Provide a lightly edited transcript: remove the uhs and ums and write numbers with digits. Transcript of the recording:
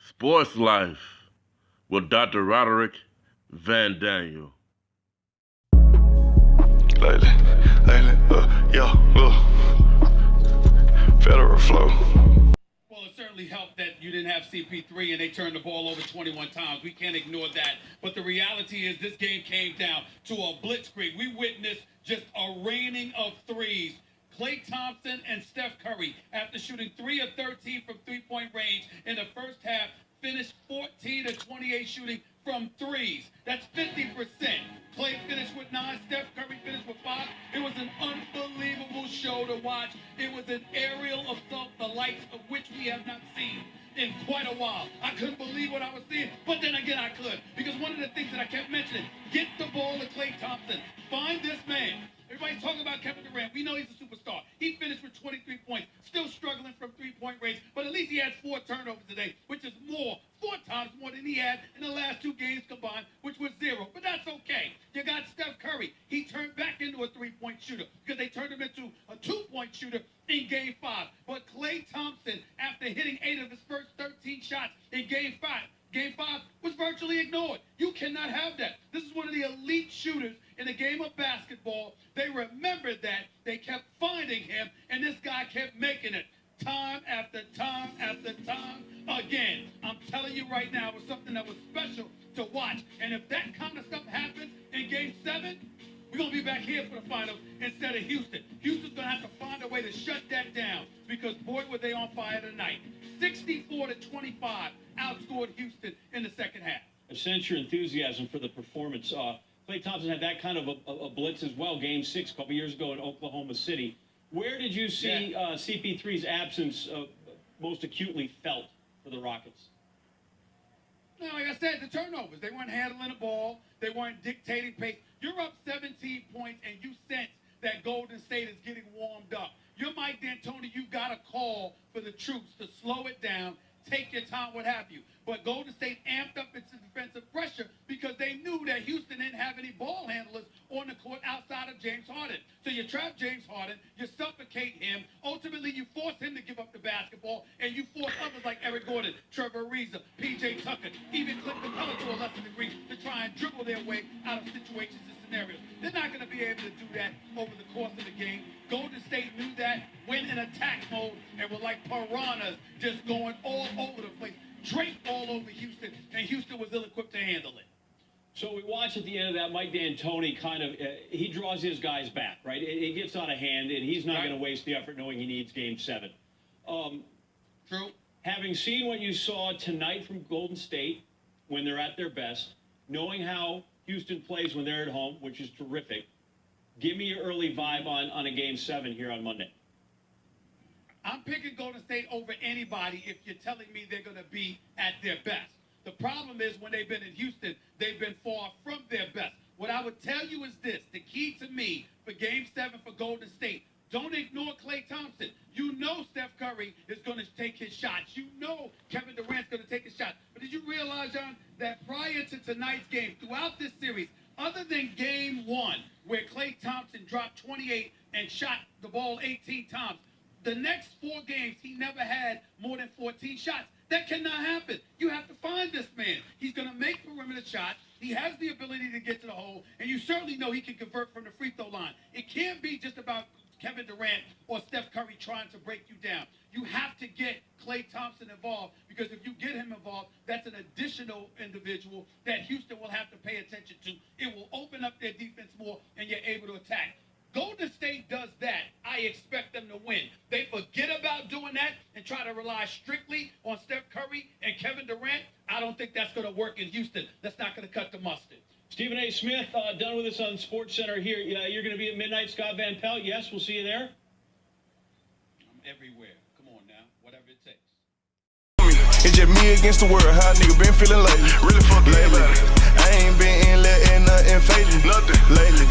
Sports Life with Dr. Roderick Van Daniel. Lately, Federal flow. Well, it certainly helped that you didn't have CP3 and they turned the ball over 21 times. We can't ignore that. But the reality is this game came down to a blitzkrieg. We witnessed just a raining of threes. Klay Thompson and Steph Curry, after shooting 3 of 13 from three-point range in the first half, finished 14 of 28 shooting from threes. That's 50%. Klay finished with 9. Steph Curry finished with 5. It was an unbelievable show to watch. It was an aerial assault, the likes of which we have not seen in quite a while. I couldn't believe what I was seeing, but then again I could. Because one of the things that I kept mentioning, get the ball to Klay Thompson. Find this man. Everybody's talking about Kevin Durant. We know he's a superstar. He finished with 23 points, still struggling from three-point range, but at least he had 4 turnovers today, which is 4 times more than he had in the last 2 games combined, which was 0. But that's okay. You got Steph Curry. He turned back into a 3-point shooter because they turned him into a 2-point shooter in Game 5. But Klay Thompson, after hitting 8 of his first 13 shots in Game 5 was virtually ignored. You cannot have that. This is one of the elite shooters in the game of basketball. They remembered that. They kept finding him, and this guy kept making it time after time after time again. I'm telling you right now, it was something that was special to watch. And if that kind of stuff happens in Game 7, we're going to be back here for the finals instead of Houston. Houston's going to have to find a way to shut that down because, boy, were they on fire tonight. 64-25 outscored Houston in the second half. I sense your enthusiasm for the performance. Klay Thompson had that kind of a blitz as well, Game 6 a couple years ago in Oklahoma City. Where did you see CP3's absence most acutely felt for the Rockets? No, like I said, the turnovers. They weren't handling the ball. They weren't dictating pace. You're up 17 points, and you sense that Golden State is getting warmed up. You're Mike D'Antoni. You've got to call for the troops to slow it down, take your time, what have you. But Golden State amped up its defensive pressure because they knew that Houston didn't have any ball handlers on the court outside of James Harden. So you trap James Harden, you suffocate him. Ultimately, you force him to give up the basketball, and you force others like Eric Gordon, Trevor Ariza, P.J. Tucker, even Clint Capella to a lesser degree to try and dribble their way out of situations and scenarios. They're not going to be able to do that over the course of the game. Golden State knew that, went in attack mode, and were like piranhas just going all over the place. Draped all over Houston, and Houston was ill-equipped to handle it. So we watch at the end of that, Mike D'Antoni kind of, he draws his guys back, right? It gets out of hand, and he's not going to waste the effort knowing he needs Game 7. True. Having seen what you saw tonight from Golden State when they're at their best, knowing how Houston plays when they're at home, which is terrific, give me your early vibe on a Game 7 here on Monday. I'm picking Golden State over anybody if you're telling me they're going to be at their best. The problem is when they've been in Houston, they've been far from their best. What I would tell you is this. The key to me for Game 7 for Golden State, don't ignore Klay Thompson. You know Steph Curry is going to take his shots. You know Kevin Durant's going to take his shot. But did you realize, John, that prior to tonight's game, throughout this series, other than Game 1, where Klay Thompson dropped 28 and shot the ball 18 times, the next 4 games, he never had more than 14 shots. That cannot happen. You have to find this man. He's going to make perimeter shots. He has the ability to get to the hole, and you certainly know he can convert from the free throw line. It can't be just about Kevin Durant or Steph Curry trying to break you down. You have to get Klay Thompson involved because if you get him involved, that's an additional individual that Houston will have to pay attention to. It will open up their defense more, and you're able to attack. Golden State does that. I expect them to win. They forget about doing that and try to rely strictly on Steph Curry and Kevin Durant. I don't think that's going to work in Houston. That's not going to cut the mustard. Stephen A. Smith, done with us on Sports Center here. You're going to be at midnight, Scott Van Pelt. Yes, we'll see you there. I'm everywhere. Come on now. Whatever it takes. It's just me against the world. How nigga been feeling lately? Really fucking lately. I ain't been in letting nothing phase me. Nothing lately.